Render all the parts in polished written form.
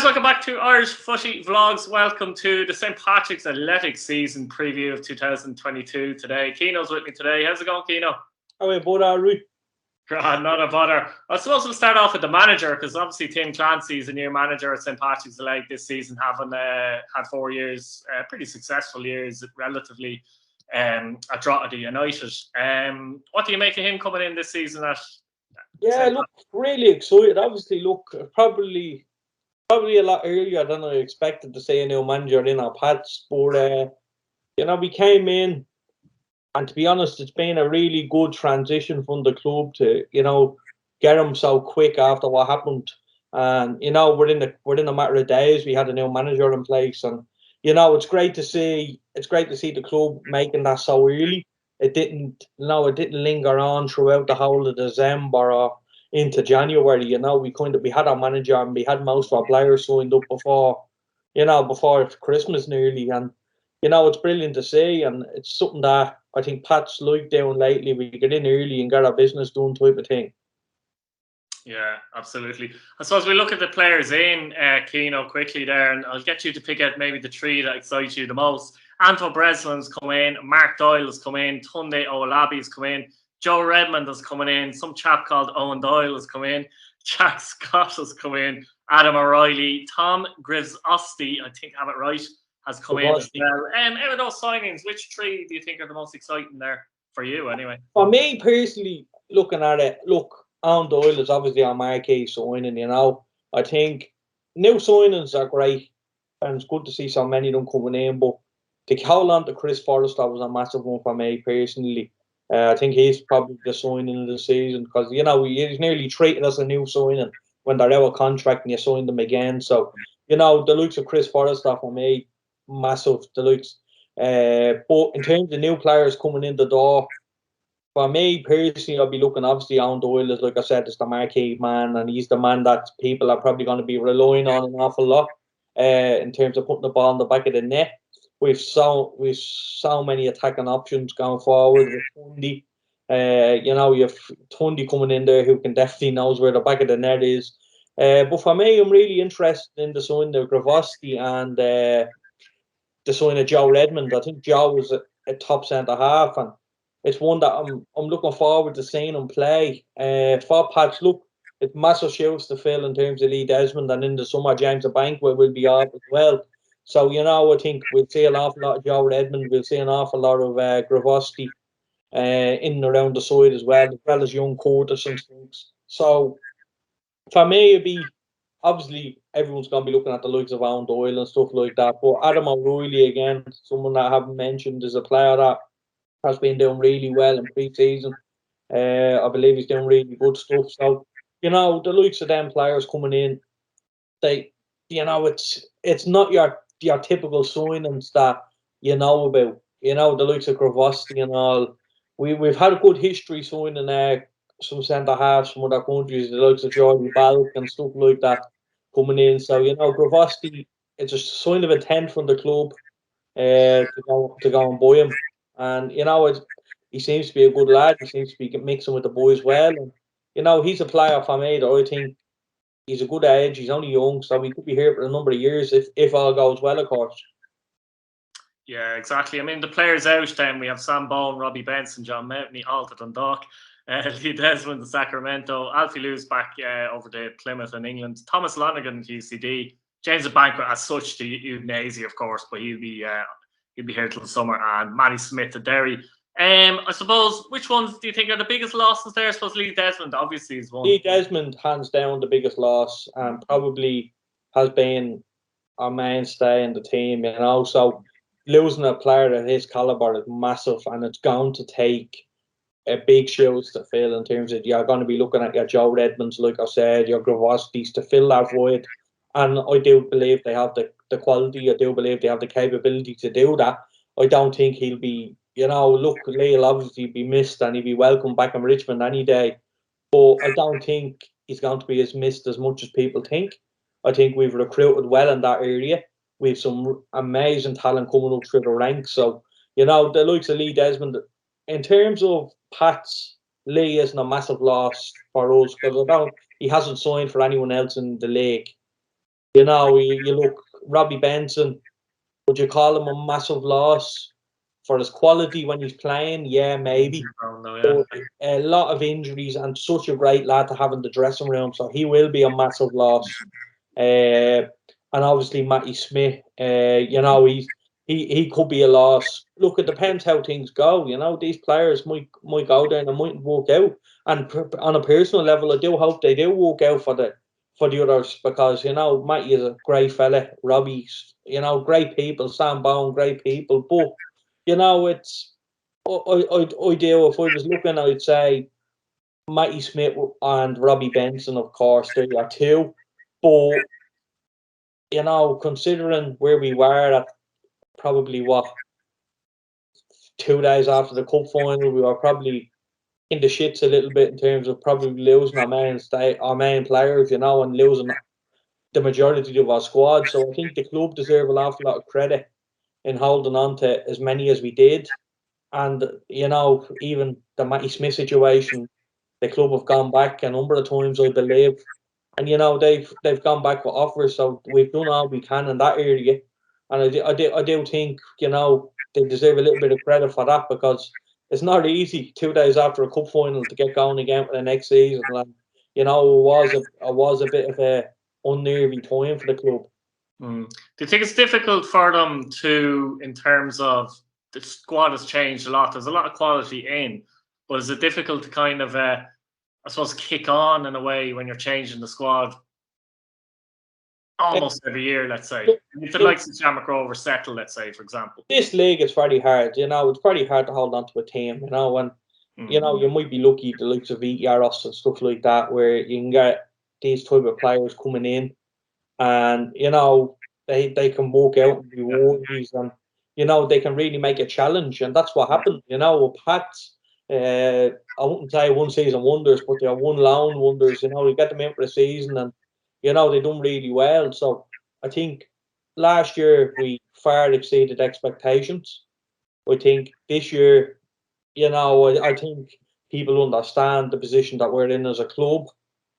welcome back to Irish Footy Vlogs. Welcome to the St. Patrick's Athletics season preview of 2022 today. Keano's with me today. How's it going, Keano? How are you, bud? Not a bother. I suppose we'll start off with the manager, because obviously Tim Clancy's a new manager at St. Patrick's Athletics this season, having had 4 years, pretty successful years, relatively, at Drogheda United. What do you make of him coming in this season at look, really excited. Obviously, look, probably a lot earlier than I expected to see a new manager in our Pats, but we came in, and to be honest, it's been a really good transition from the club to get him so quick after what happened. And within a matter of days, we had a new manager in place, and it's great to see. It's great to see the club making that so early. It didn't linger on throughout the whole of December or into January. We had our manager and we had most of our players signed up before Christmas nearly, and it's brilliant to see, and it's something that I think Pat's like doing lately. We get in early and get our business done type of thing. Yeah, absolutely. I suppose we look at the players in, Keano, quickly there, and I'll get you to pick out maybe the three that excite you the most. Anto Breslin's come in, Mark Doyle has come in, Tunde Owolabi's come in, Joe Redmond has come in, some chap called Owen Doyle has come in, Jack Scott has come in, Adam O'Reilly, Tom Grizosti, I think I have it right, has come in as well. Out of those signings, which three do you think are the most exciting there for you, anyway? For me personally, looking at it, Owen Doyle is obviously our marquee signing. I think new signings are great, and it's good to see so many of them coming in. But to hold on to Chris Forrester was a massive one for me personally. I think he's probably the signing of the season, because he's nearly treated as a new signing when they're out of contract and you sign them again. So the looks of Chris Forrester for me, massive. The looks. But in terms of new players coming in the door, for me personally, I'll be looking, obviously, Owen Doyle is, like I said, is the marquee man, and he's the man that people are probably going to be relying on an awful lot in terms of putting the ball in the back of the net. We've so many attacking options going forward with Tunde. You have Tunde coming in there who can definitely knows where the back of the net is. But for me, I'm really interested in the sign of Grizosti and the sign of Joe Redmond. I think Joe was a top centre half, and it's one that I'm looking forward to seeing him play. For Pats, look, it's massive shoes to fill in terms of Lee Desmond, and in the summer, James Banquet will be off as well. So, I think we'll see an awful lot of Joe Redmond. We'll see an awful lot of Grizosti in and around the side as well as young Curtis and things. So, for me, it'd be, obviously, everyone's going to be looking at the likes of Owen Doyle and stuff like that. But Adam O'Reilly, again, someone that I haven't mentioned, is a player that has been doing really well in pre-season. I believe he's doing really good stuff. So, the likes of them players coming in, they, it's not your typical signings that you know about. The likes of Grizosti and all. We've had a good history signing some centre halves from other countries, the likes of Jordy Balk and stuff like that coming in. So, Grizosti, it's a sign of intent from the club to go and buy him. And he seems to be a good lad. He seems to be mixing with the boys well. And he's a player for me that I think he's a good age. He's only young, so he could be here for a number of years if all goes well, of course. Yeah, exactly. I mean, the players out then, we have Sam Bowen, Robbie Benson, John Mountney, Alta Dundalk, Lee Desmond in Sacramento, Alfie Lewis back over to Plymouth in England, Thomas Lonergan, UCD, James Banquet as such to Udinese, of course, but he'll be here till the summer, and Matty Smith at Derry. I suppose, which ones do you think are the biggest losses there? I suppose Lee Desmond obviously is one. Lee Desmond, hands down, the biggest loss, and probably has been our mainstay in the team. So losing a player at his caliber is massive, and it's going to take a big shoes to fill in terms of you're going to be looking at your Joe Redmonds, like I said, your Gravostis to fill that void. And I do believe they have the quality. I do believe they have the capability to do that. I don't think he'll be, look, Lee will obviously be missed and he'll be welcome back in Richmond any day. But I don't think he's going to be as missed as much as people think. I think we've recruited well in that area. We have some amazing talent coming up through the ranks. So, the likes of Lee Desmond, in terms of Pats, Lee isn't a massive loss for us because he hasn't signed for anyone else in the league. You know, you look Robbie Benson. Would you call him a massive loss for his quality when he's playing? Yeah, maybe. No, yeah. But a lot of injuries and such a great lad to have in the dressing room, so he will be a massive loss. And obviously Matty Smith, you know, he could be a loss. Look, it depends how things go. You know, these players might go there and they mightn't work out. And on a personal level, I do hope they do work out for the others, because you know Matty is a great fella. Robbie's, you know, great people. Sam Bone, great people. But you know, it's I do. If I was looking, I'd say Matty Smith and Robbie Benson, of course, they are two. But you know, considering where we were at probably what 2 days after the cup final, we were probably in the shits a little bit in terms of probably losing our main players, you know, and losing the majority of our squad. So I think the club deserve an awful lot of credit in holding on to as many as we did. And you know, even the Matty Smith situation, the club have gone back a number of times, I believe, and you know they've gone back with offers. So we've done all we can in that area, and I do think, you know, they deserve a little bit of credit for that, because it's not easy 2 days after a cup final to get going again for the next season. And you know, it was a bit of a unnerving time for the club. Do you think it's difficult for them to, in terms of the squad has changed a lot? There's a lot of quality in, but is it difficult to kind of, I suppose, kick on in a way when you're changing the squad almost every year, let's say? Look, If the look, likes of Shamrock Rovers settle, let's say, for example. this league is very hard. You know, it's very hard to hold on to a team. You know, and you know you might be lucky the likes of Yaros and stuff like that, where you can get these type of players coming in, and you know they can walk out and be worthies, and you know they can really make a challenge, and that's what happened. You know, with Pats, I wouldn't say one season wonders, but they are one loan wonders. You know, we get them in for the season, and you know they done really well. So I think last year we far exceeded expectations. I think this year, you know, I think people understand the position that we're in as a club.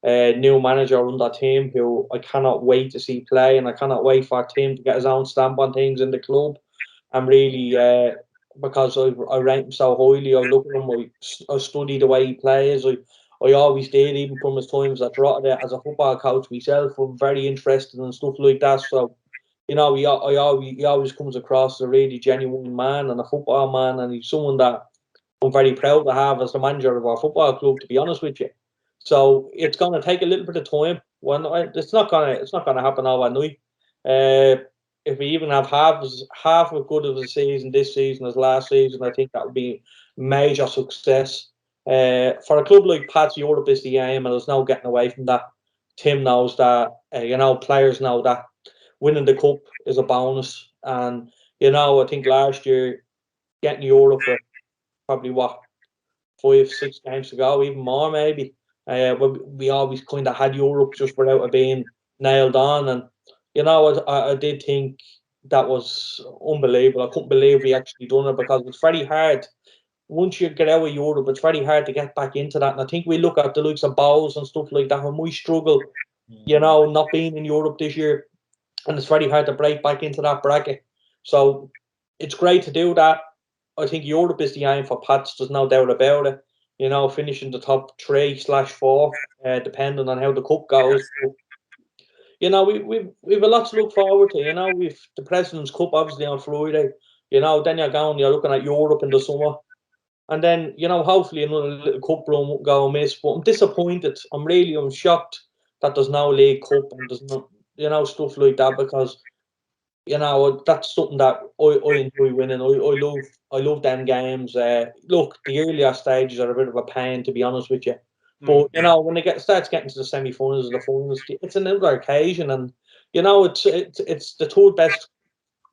New manager on that team who I cannot wait to see play, and I cannot wait for Tim to get his own stamp on things in the club. I'm really, because I rank him so highly. I look at him, I study the way he plays. I always did, even from his times at Rotterdam as a football coach myself. I'm very interested in stuff like that. So, you know, he always comes across as a really genuine man and a football man, and he's someone that I'm very proud to have as the manager of our football club, to be honest with you. So it's going to take a little bit of time. It's not gonna happen overnight. If we even have half as good of a season this season as last season, I think that would be major success. For a club like Pats, Europe is the aim, and there's no getting away from that. Tim knows that. You know, players know that winning the cup is a bonus, and you know, I think last year getting Europe for probably what 5, 6 games to go, even more maybe. We always kind of had Europe just without it being nailed on, and you know, I did think that was unbelievable. I couldn't believe we actually done it, because it's very hard once you get out of Europe. It's very hard to get back into that, and I think we look at the likes of Bowles and stuff like that, and we struggle, you know, not being in Europe this year, and it's very hard to break back into that bracket. So it's great to do that. I think Europe is the aim for Pats. There's no doubt about it. You know, finishing the top 3/4, depending on how the cup goes. But, you know, we've a lot to look forward to. You know, we've the President's Cup obviously on Friday. You know, then you're looking at Europe in the summer, and then you know, hopefully another little cup run won't go amiss. But I'm disappointed. I'm shocked that there's no League Cup and there's no, you know, stuff like that, because you know that's something that I enjoy winning. I love them games. Look, the earlier stages are a bit of a pain, to be honest with you. But you know, when it starts getting to the semi-finals or the finals, it's another occasion, and you know, it's the third best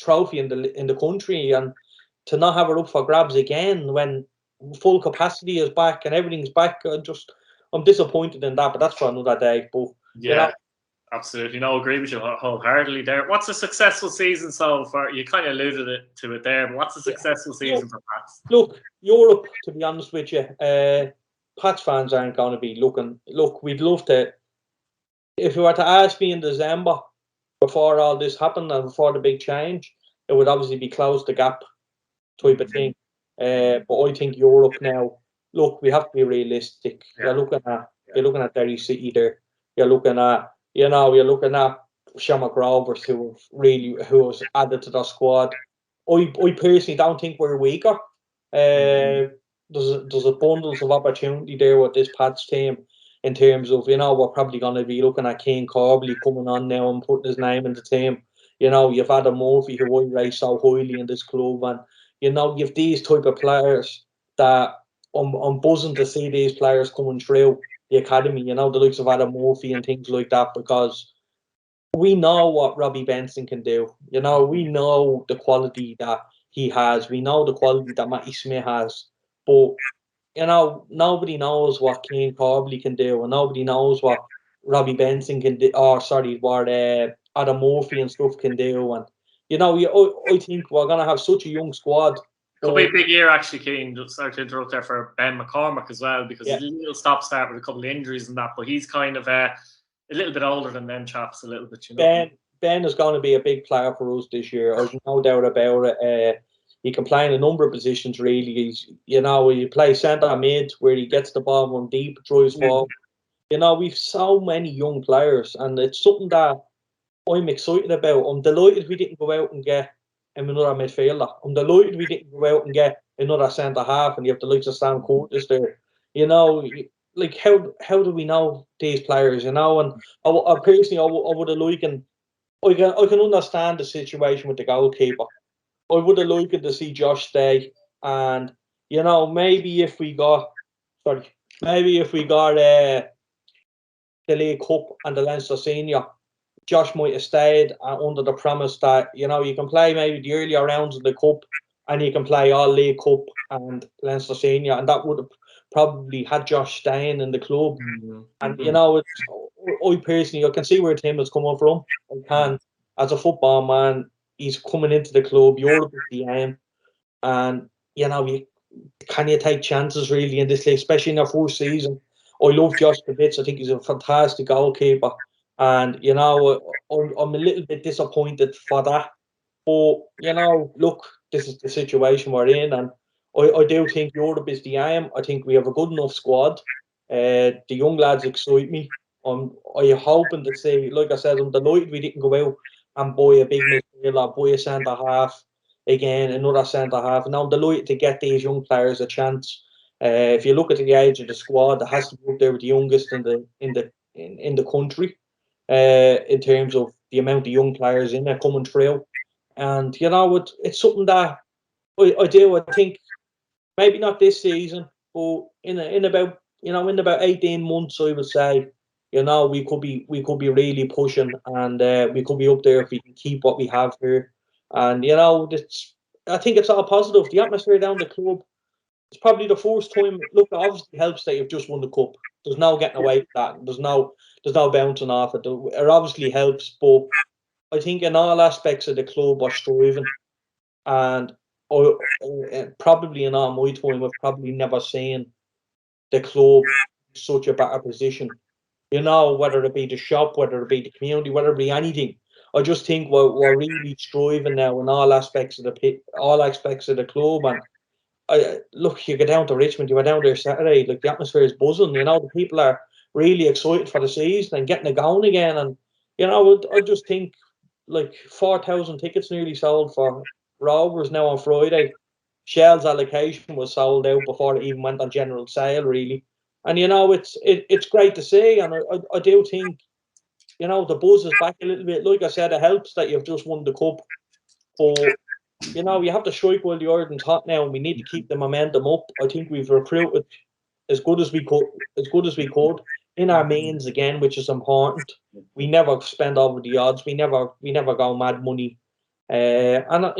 trophy in the country, and to not have it up for grabs again when full capacity is back and everything's back, I'm disappointed in that. But that's for another day. But you know, Yeah, absolutely. No, agree with you wholeheartedly there. What's a successful season so far? You kind of alluded to it there, but what's a yeah. successful season for Pats? Look, Europe, to be honest with you, Pats fans aren't going to be looking. Look, we'd love to. If you were to ask me in December, before all this happened and before the big change, it would obviously be close the gap type of thing. But I think Europe now, look, we have to be realistic. You're looking at Derry City there. You're looking at Shamrock Rovers who has added to the squad. I personally don't think we're weaker. There's a bundles of opportunity there with this Pats team in terms of, we're probably going to be looking at Kane Corbally coming on now and putting his name in the team. You've Adam Murphy, who I rate so highly in this club, and you've these type of players that I'm buzzing to see these players coming through the academy, the likes of Adam Murphy and things like that, because we know what Robbie Benson can do. We know the quality that he has. We know the quality that Matty Smith has. But, nobody knows what Kane Corbally can do, and nobody knows what Robbie Benson can do, what Adam Murphy and stuff can do. And, I think we're going to have such a young squad. Could be a big year, actually, Keane. Just sorry to interrupt there for Ben McCormack as well, because he's a little stop-start with a couple of injuries and that, but he's kind of a little bit older than them chaps, a little bit, Ben is going to be a big player for us this year. There's no doubt about it. He can play in a number of positions, really. He plays centre mid, where he gets the ball from deep, drives forward. We've so many young players, and it's something that I'm excited about. I'm delighted we didn't go out and get another midfielder. I'm delighted we didn't go out and get another centre half, and you have the likes of Sam Curtis there. Like how do we know these players? And I personally, I would have liked, and I can understand the situation with the goalkeeper. I would have liked to see Josh stay, and maybe if we got the League Cup and the Leinster Senior, Josh might have stayed under the promise that you can play maybe the earlier rounds of the Cup, and you can play all League Cup and Leinster Senior, and that would have probably had Josh staying in the club. And I personally, I can see where Tim is coming from. I can, as a football man, he's coming into the club. Europe is the aim, and can you take chances really in this league, especially in their first season? I love Josh to bits. I think he's a fantastic goalkeeper, and I'm a little bit disappointed for that. But look, this is the situation we're in, and I do think Europe is the aim. I think we have a good enough squad. The young lads excite me. I'm hoping to see, like I said, I'm delighted we didn't go out and buy a big midfielder, buy a centre half again, another centre half. Now I'm delighted to get these young players a chance. If you look at the age of the squad, it has to be up there with the youngest in the country, in terms of the amount of young players in there coming through. And it's something that I do. I think maybe not this season, but in about 18 months, I would say, we could be really pushing, and we could be up there if we can keep what we have here. And I think it's all positive. The atmosphere down the club. It's probably the first time. Look, it obviously helps that you've just won the cup. There's no getting away with that. There's no bouncing off it. It obviously helps, but I think in all aspects of the club are striving, and probably in all my time, I've probably never seen the club in such a better position. Whether it be the shop, whether it be the community, whether it be anything. I just think we're really striving now in all aspects of the club. And look, you go down to Richmond, you were down there Saturday, like the atmosphere is buzzing. The people are really excited for the season and getting it going again. And I just think like 4,000 tickets nearly sold for Rovers now on Friday. Shell's allocation was sold out before it even went on general sale, really. And it's great to see, and I do think the buzz is back a little bit. Like I said, it helps that you've just won the cup, but you have to strike while the iron's hot now, and we need to keep the momentum up. I think we've recruited as good as we could in our means again, which is important. We never spend over the odds. We never go mad money. And I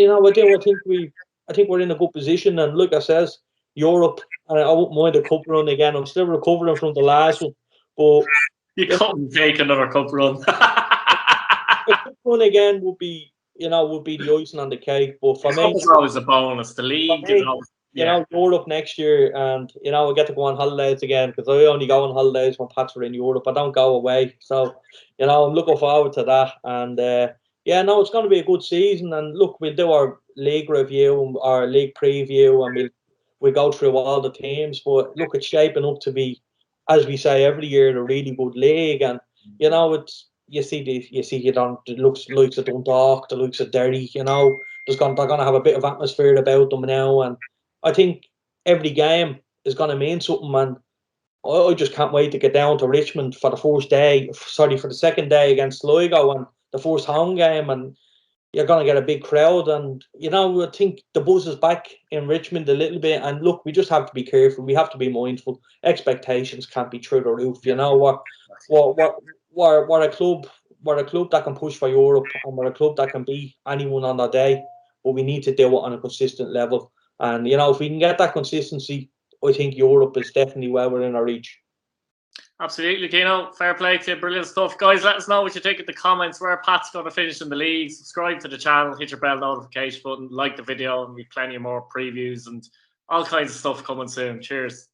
think we're in a good position. And like I says, Europe, and I won't mind a cup run again. I'm still recovering from the last one, but you can't take another cup run. A cup run again would be the icing on the cake. But for me, it's always a bonus. The league is always. you know, Europe next year, and you know, we get to go on holidays again because I only go on holidays when Pats are in Europe. I don't go away, so you know, I'm looking forward to that. And yeah, no, it's going to be a good season. And look, we'll do our league review, our league preview, and we'll go through all the teams. But look, it's shaping up to be, as we say every year, a really good league. And you know, it's you see it looks like the Dundalk, the looks of Derry. You know, they're going to have a bit of atmosphere about them now, and I think every game is going to mean something. And I just can't wait to get down to Richmond for the first day. Sorry, for the second day against Sligo and the first home game, and you're going to get a big crowd. And you know, I think the buzz is back in Richmond a little bit. And look, we just have to be careful. We have to be mindful. Expectations can't be through the roof. You know what? We're a club. We're a club that can push for Europe, and we're a club that can beat anyone on their day. But we need to do it on a consistent level. And you know, if we can get that consistency, I think Europe is definitely well within our reach. Absolutely, Keno. Fair play to you. Brilliant stuff. Guys, let us know what you think in the comments, where Pat's going to finish in the league. Subscribe to the channel, hit your bell notification button, like the video, and we've plenty of more previews and all kinds of stuff coming soon. Cheers.